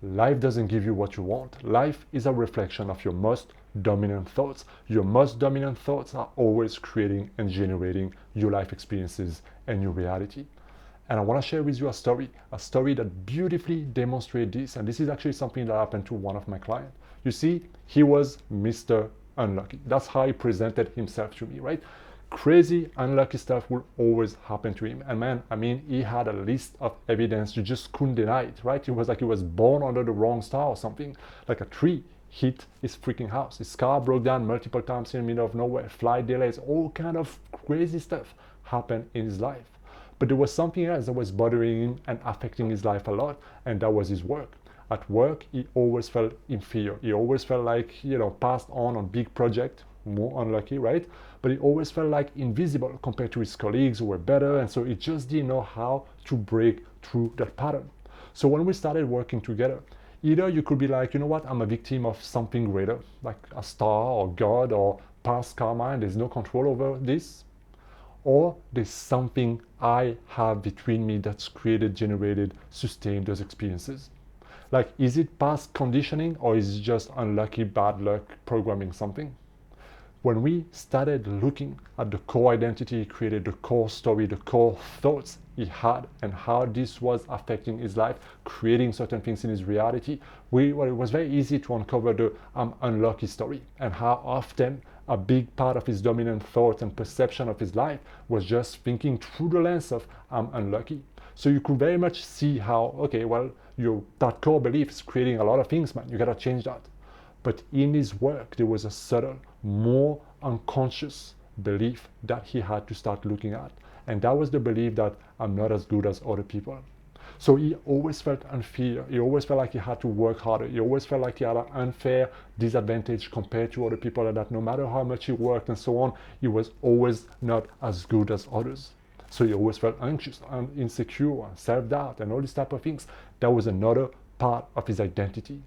Life doesn't give you what you want. Life is a reflection of your most dominant thoughts. Your most dominant thoughts are always creating and generating your life experiences and your reality. And I want to share with you a story that beautifully demonstrates this. And this is actually something that happened to one of my clients. You see, he was Mr. Unlucky. That's how he presented himself to me, right? Crazy, unlucky stuff will always happen to him. And man, I mean, he had a list of evidence. You just couldn't deny it, right? It was like he was born under the wrong star or something. Like a tree hit his freaking house. His car broke down multiple times in the middle of nowhere. Flight delays, all kind of crazy stuff happened in his life. But there was something else that was bothering him and affecting his life a lot, and that was his work. At work, he always felt inferior. He always felt like, passed on big project, more unlucky, right? But he always felt like invisible compared to his colleagues who were better, and so he just didn't know how to break through that pattern. So when we started working together, either you could be like, you know what, I'm a victim of something greater, like a star or God or past karma, and there's no control over this. Or there's something I have between me that's created, generated, sustained those experiences. Like, is it past conditioning or is it just unlucky, bad luck, programming something? When we started looking at the core identity he created, the core story, the core thoughts he had, and how this was affecting his life, creating certain things in his reality, it was very easy to uncover the unlucky story, and how often a big part of his dominant thought and perception of his life was just thinking through the lens of I'm unlucky. So you could very much see how, okay, well, that core belief is creating a lot of things, man. You gotta change that. But in his work, there was a subtle, more unconscious belief that he had to start looking at. And that was the belief that I'm not as good as other people. So he always felt unfair. He always felt like he had to work harder. He always felt like he had an unfair disadvantage compared to other people, and that no matter how much he worked and so on, he was always not as good as others. So he always felt anxious and insecure, self-doubt, and all these type of things. That was another part of his identity.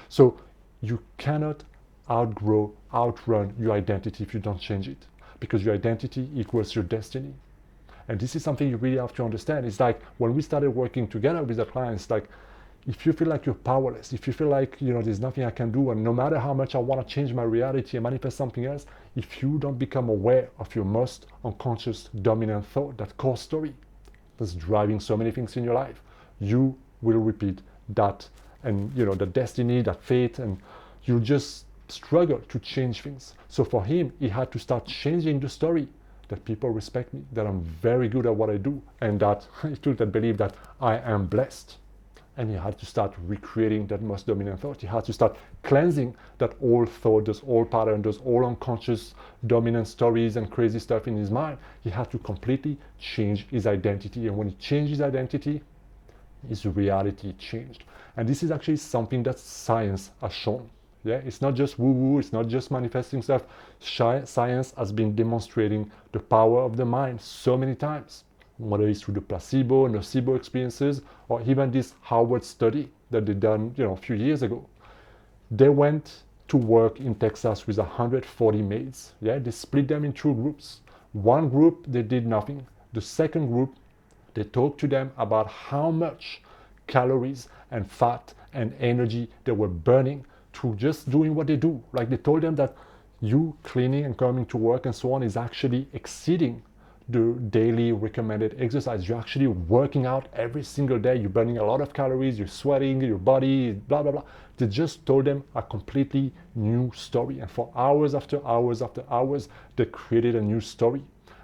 So you cannot outrun your identity if you don't change it, because your identity equals your destiny. And this is something you really have to understand. It's like when we started working together with the clients, like if you feel like you're powerless, if you feel like there's nothing I can do, and no matter how much I want to change my reality and manifest something else, if you don't become aware of your most unconscious dominant thought, that core story that's driving so many things in your life, you will repeat that, and the destiny, that fate, and you'll just struggle to change things. So for him, he had to start changing the story that people respect me, that I'm very good at what I do, and that he took that belief that I am blessed. And he had to start recreating that most dominant thought. He had to start cleansing that old thought, those old patterns, those old unconscious dominant stories and crazy stuff in his mind. He had to completely change his identity. And when he changed his identity, his reality changed. And this is actually something that science has shown. Yeah, it's not just woo-woo, it's not just manifesting stuff. Science has been demonstrating the power of the mind so many times, whether it's through the placebo, nocebo experiences, or even this Harvard study that they done a few years ago. They went to work in Texas with 140 maids. Yeah, they split them in two groups. One group, they did nothing. The second group, they talked to them about how much calories and fat and energy they were burning to just doing what they do. Like they told them that you cleaning and coming to work and so on is actually exceeding the daily recommended exercise. You're actually working out every single day. You're burning a lot of calories, you're sweating, your body, blah, blah, blah. They just told them a completely new story. And for hours after hours after hours, they created a new story,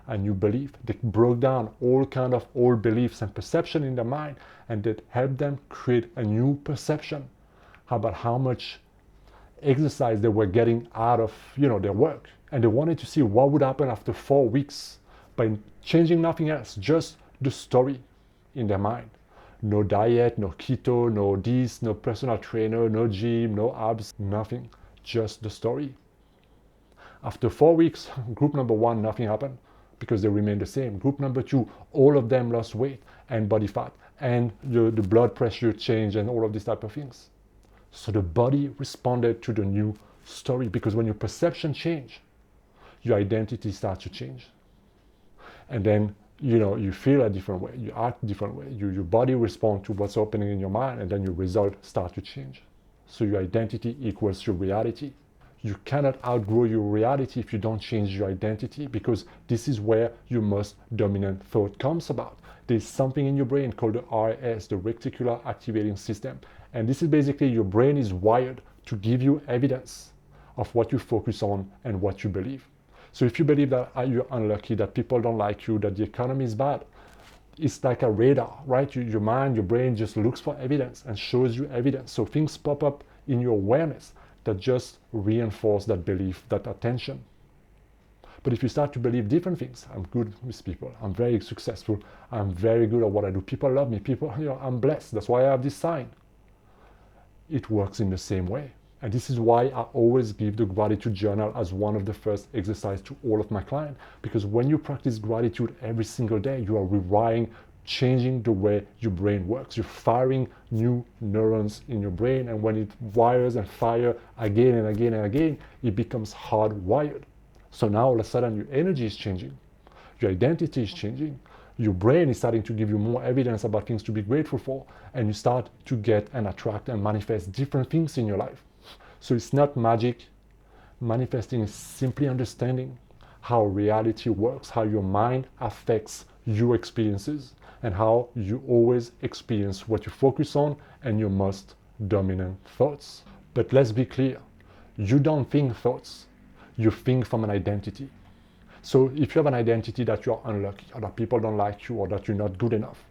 a new belief. They broke down all kind of old beliefs and perception in their mind, and that helped them create a new perception about how much exercise they were getting out of their work. And they wanted to see what would happen after 4 weeks by changing nothing else, just the story in their mind. No diet, no keto, no this, no personal trainer, no gym, no abs, nothing, just the story. After 4 weeks, group number 1, nothing happened because they remained the same. Group number 2, all of them lost weight and body fat, and the blood pressure changed and all of these type of things. So the body responded to the new story, because when your perception change, your identity starts to change. And then you feel a different way, you act a different way, your body responds to what's happening in your mind, and then your results start to change. So your identity equals your reality. You cannot outgrow your reality if you don't change your identity, because this is where your most dominant thought comes about. There's something in your brain called the RAS, the reticular activating system. And this is basically your brain is wired to give you evidence of what you focus on and what you believe. So if you believe that you're unlucky, that people don't like you, that the economy is bad, it's like a radar, right? Your mind, your brain just looks for evidence and shows you evidence. So things pop up in your awareness that just reinforce that belief, that attention. But if you start to believe different things, I'm good with people, I'm very successful, I'm very good at what I do, people love me, I'm blessed, that's why I have this sign. It works in the same way. And this is why I always give the gratitude journal as one of the first exercises to all of my clients. Because when you practice gratitude every single day, you are rewiring, changing the way your brain works. You're firing new neurons in your brain, and when it wires and fires again and again and again, it becomes hardwired. So now all of a sudden your energy is changing, your identity is changing, your brain is starting to give you more evidence about things to be grateful for, and you start to get and attract and manifest different things in your life. So it's not magic. Manifesting is simply understanding how reality works, how your mind affects your experiences, and how you always experience what you focus on and your most dominant thoughts. But let's be clear, you don't think thoughts, you think from an identity. So if you have an identity that you're unlucky, or that people don't like you, or that you're not good enough,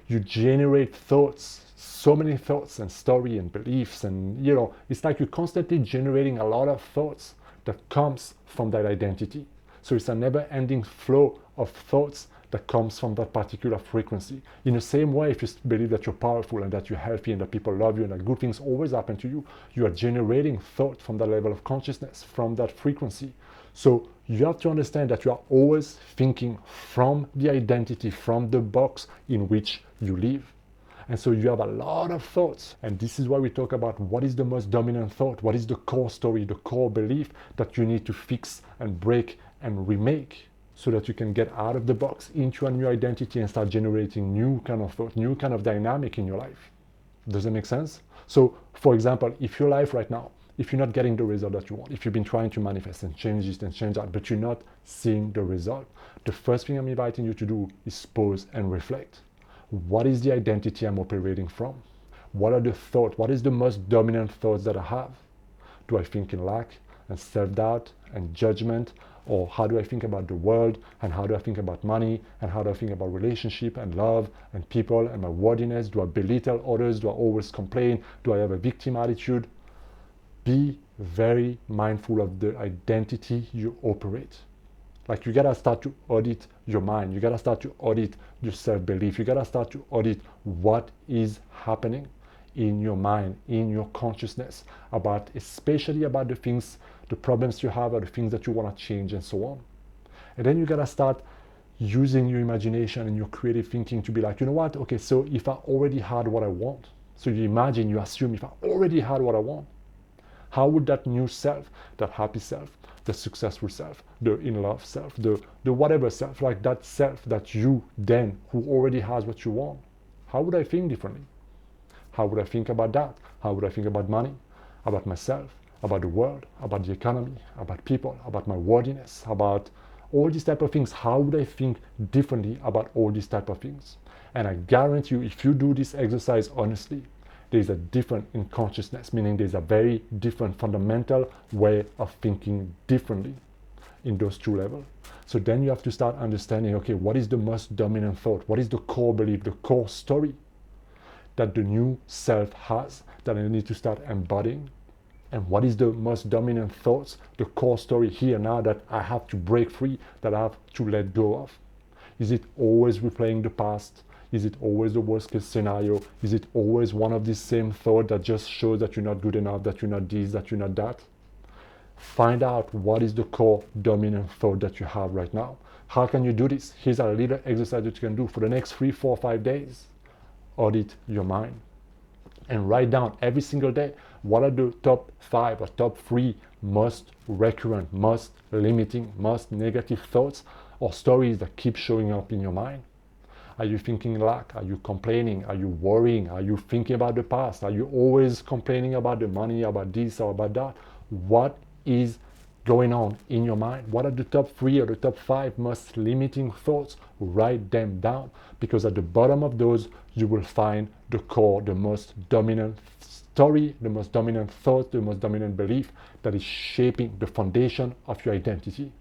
you generate thoughts, so many thoughts and story and beliefs, and it's like you're constantly generating a lot of thoughts that comes from that identity. So it's a never-ending flow of thoughts that comes from that particular frequency. In the same way, if you believe that you're powerful and that you're healthy and that people love you and that good things always happen to you, you are generating thought from that level of consciousness, from that frequency. So you have to understand that you are always thinking from the identity, from the box in which you live. And so you have a lot of thoughts. And this is why we talk about what is the most dominant thought, what is the core story, the core belief that you need to fix and break and remake, so that you can get out of the box into a new identity and start generating new kind of thought, new kind of dynamic in your life. Does that make sense? So, for example, if your life right now, if you're not getting the result that you want, if you've been trying to manifest and change this and change that, but you're not seeing the result, the first thing I'm inviting you to do is pause and reflect. What is the identity I'm operating from? What are the thoughts? What is the most dominant thoughts that I have? Do I think in lack and self-doubt and judgment? Or how do I think about the world, and how do I think about money, and how do I think about relationship and love and people and my worthiness? Do I belittle others? Do I always complain? Do I have a victim attitude? Be very mindful of the identity you operate. Like, you gotta start to audit your mind. You gotta start to audit your self-belief. You gotta start to audit what is happening in your mind, in your consciousness, especially about the things, the problems you have, or the things that you want to change, and so on. And then you gotta start using your imagination and your creative thinking to be like, you know what? Okay, so if I already had what I want, so you imagine, you assume, if I already had what I want, how would that new self, that happy self, the successful self, the in-love self, the whatever self, like that self that you then, who already has what you want, how would I think differently? How would I think about that? How would I think about money, about myself, about the world, about the economy, about people, about my worthiness, about all these type of things? How would I think differently about all these type of things? And I guarantee you, if you do this exercise honestly, there's a different in consciousness, meaning there's a very different fundamental way of thinking differently in those two levels. So then you have to start understanding, okay, what is the most dominant thought? What is the core belief, the core story that the new self has that I need to start embodying? And what is the most dominant thoughts, the core story here now that I have to break free, that I have to let go of? Is it always replaying the past? Is it always the worst case scenario? Is it always one of these same thoughts that just shows that you're not good enough, that you're not this, that you're not that? Find out what is the core dominant thought that you have right now. How can you do this? Here's a little exercise that you can do for the next 3, 4, 5 days. Audit your mind and write down every single day what are the top 5 or top 3 most recurrent, most limiting, most negative thoughts or stories that keep showing up in your mind? Are you thinking lack? Are you complaining? Are you worrying? Are you thinking about the past? Are you always complaining about the money, about this or about that? What is going on in your mind? What are the top 3 or the top 5 most limiting thoughts? Write them down, because at the bottom of those you will find the core, the most dominant story, the most dominant thought, the most dominant belief that is shaping the foundation of your identity.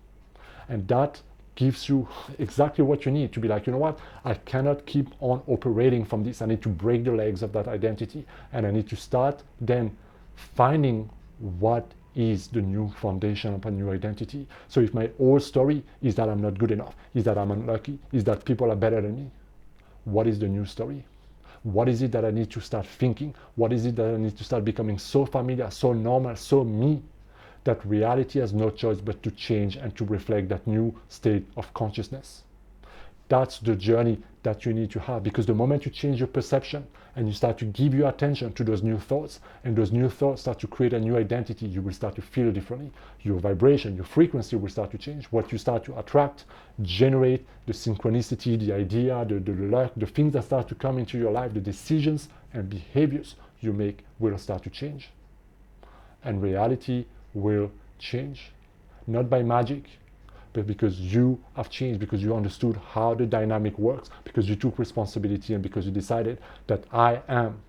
And that gives you exactly what you need to be like, you know what, I cannot keep on operating from this. I need to break the legs of that identity, and I need to start then finding what is the new foundation of a new identity. So if my old story is that I'm not good enough, is that I'm unlucky, is that people are better than me, what is the new story? What is it that I need to start thinking? What is it that I need to start becoming so familiar, so normal, so me, that reality has no choice but to change and to reflect that new state of consciousness? That's the journey that you need to have, because the moment you change your perception and you start to give your attention to those new thoughts, and those new thoughts start to create a new identity, you will start to feel differently. Your vibration, your frequency will start to change. What you start to attract, generate, the synchronicity, the idea, the luck, the things that start to come into your life, the decisions and behaviors you make will start to change. And reality will change, not by magic, but because you have changed, because you understood how the dynamic works, because you took responsibility, and because you decided that I am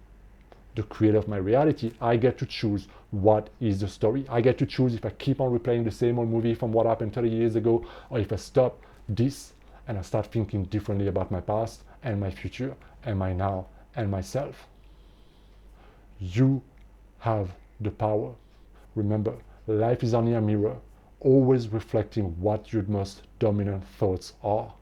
the creator of my reality. I get to choose what is the story. I get to choose if I keep on replaying the same old movie from what happened 30 years ago, or if I stop this and I start thinking differently about my past and my future and my now and myself. You have the power. Remember, life is only a mirror, always reflecting what your most dominant thoughts are.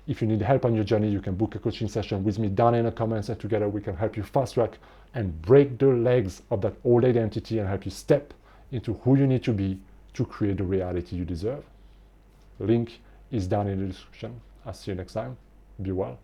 If you need help on your journey, you can book a coaching session with me down in the comments, and together we can help you fast track and break the legs of that old identity and help you step into who you need to be to create the reality you deserve. Link is down in the description. I'll see you next time. Be well.